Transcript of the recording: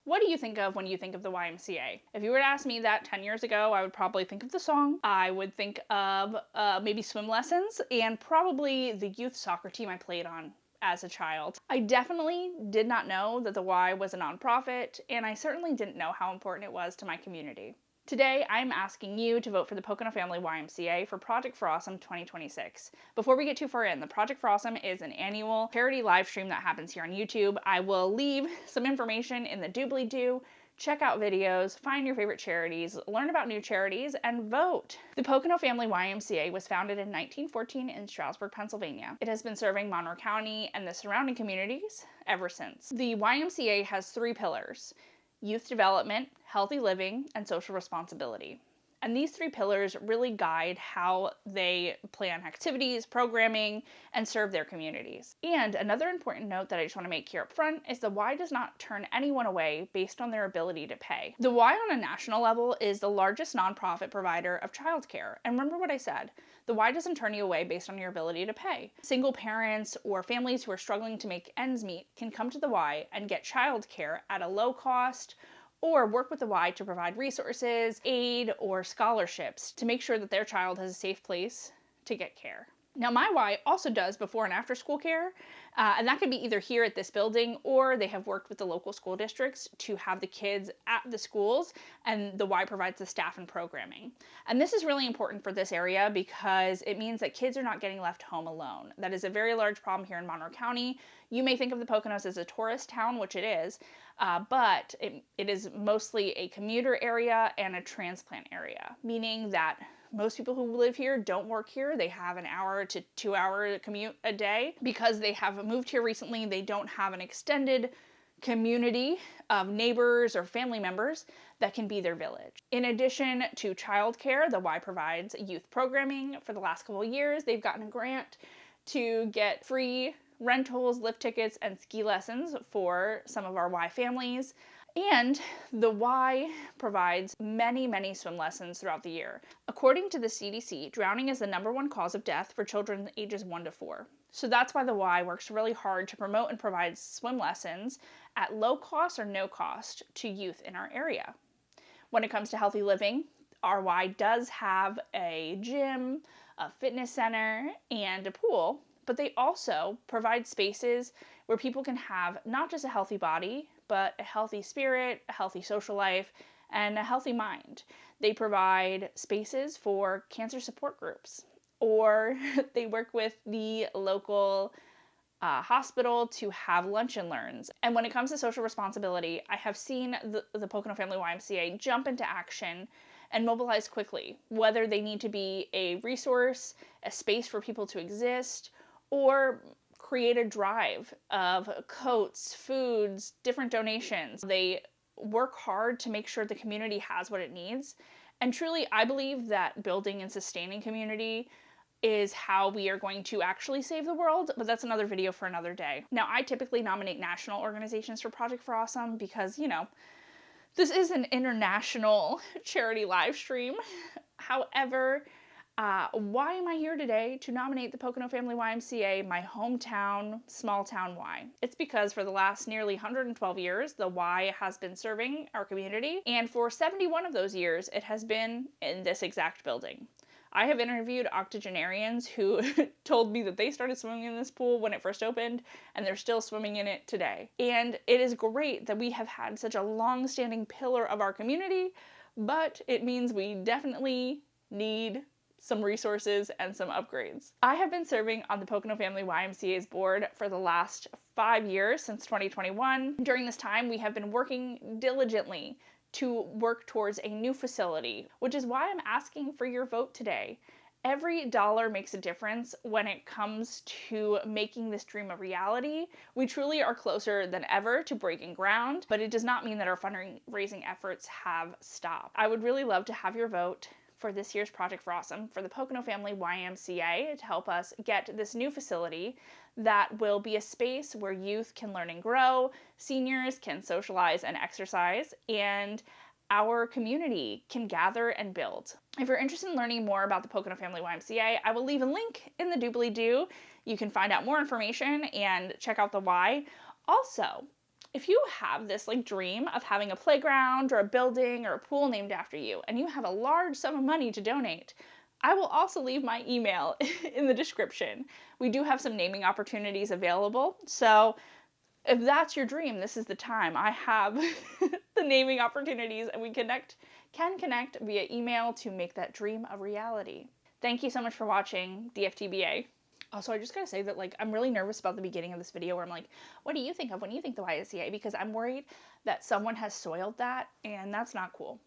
What do you think of when you think of the YMCA? If you were to ask me that 10 years ago, I would probably think of the song. I would think of maybe swim lessons and probably the youth soccer team I played on as a child. I definitely did not know that the Y was a nonprofit, and I certainly didn't know how important it was to my community. Today, I'm asking you to vote for the Pocono Family YMCA for Project for Awesome 2026. Before we get too far in, the Project for Awesome is an annual charity live stream that happens here on YouTube. I will leave some information in the doobly-doo. Check out videos, find your favorite charities, learn about new charities, and vote. The Pocono Family YMCA was founded in 1914 in Stroudsburg, Pennsylvania. It has been serving Monroe County and the surrounding communities ever since. The YMCA has 3 pillars: youth development, healthy living, and social responsibility. And these 3 pillars really guide how they plan activities, programming, and serve their communities. And another important note that I just want to make here up front is the Y does not turn anyone away based on their ability to pay. The Y on a national level is the largest nonprofit provider of childcare. And remember what I said, the Y doesn't turn you away based on your ability to pay. Single parents or families who are struggling to make ends meet can come to the Y and get childcare at a low cost, or work with the Y to provide resources, aid, or scholarships to make sure that their child has a safe place to get care. Now, my Y also does before and after school care, and that could be either here at this building, or they have worked with the local school districts to have the kids at the schools, and the Y provides the staff and programming. And this is really important for this area because it means that kids are not getting left home alone. That is a very large problem here in Monroe County. You may think of the Poconos as a tourist town, which it is, but it is mostly a commuter area and a transplant area, meaning that most people who live here don't work here. They have an hour to 2-hour commute a day. Because they have moved here recently, they don't have an extended community of neighbors or family members that can be their village. In addition to childcare, the Y provides youth programming. For the last couple of years, they've gotten a grant to get free rentals, lift tickets, and ski lessons for some of our Y families. And the Y provides many, many swim lessons throughout the year. According to the CDC, drowning is the #1 cause of death for children ages 1 to 4. So that's why the Y works really hard to promote and provide swim lessons at low cost or no cost to youth in our area. When it comes to healthy living, our Y does have a gym, a fitness center, and a pool, but they also provide spaces where people can have not just a healthy body, but a healthy spirit, a healthy social life, and a healthy mind. They provide spaces for cancer support groups, or they work with the local hospital to have lunch and learns. And when it comes to social responsibility, I have seen the Pocono Family YMCA jump into action and mobilize quickly, whether they need to be a resource, a space for people to exist, or create a drive of coats, foods, different donations. They work hard to make sure the community has what it needs. And truly, I believe that building and sustaining community is how we are going to actually save the world, but that's another video for another day. Now, I typically nominate national organizations for Project for Awesome because, this is an international charity live stream. However, why am I here today to nominate the Pocono Family YMCA, my hometown, small town Y? It's because for the last nearly 112 years, the Y has been serving our community, and for 71 of those years, it has been in this exact building. I have interviewed octogenarians who told me that they started swimming in this pool when it first opened, and they're still swimming in it today. And it is great that we have had such a long-standing pillar of our community, but it means we definitely need some resources and some upgrades. I have been serving on the Pocono Family YMCA's board for the last 5 years, since 2021. During this time, we have been working diligently to work towards a new facility, which is why I'm asking for your vote today. Every dollar makes a difference when it comes to making this dream a reality. We truly are closer than ever to breaking ground, but it does not mean that our fundraising efforts have stopped. I would really love to have your vote for this year's Project for Awesome for the Pocono Family YMCA to help us get this new facility that will be a space where youth can learn and grow, seniors can socialize and exercise, and our community can gather and build. If you're interested in learning more about the Pocono Family YMCA, I will leave a link in the doobly-doo. You can find out more information and check out the Y. Also, if you have this like dream of having a playground or a building or a pool named after you, and you have a large sum of money to donate, I will also leave my email in the description. We do have some naming opportunities available, so if that's your dream, this is the time. I have the naming opportunities, and we can connect via email to make that dream a reality. Thank you so much for watching DFTBA. Also, I just gotta say that, like, I'm really nervous about the beginning of this video where I'm like, what do you think of when you think the YMCA? Because I'm worried that someone has soiled that, and that's not cool.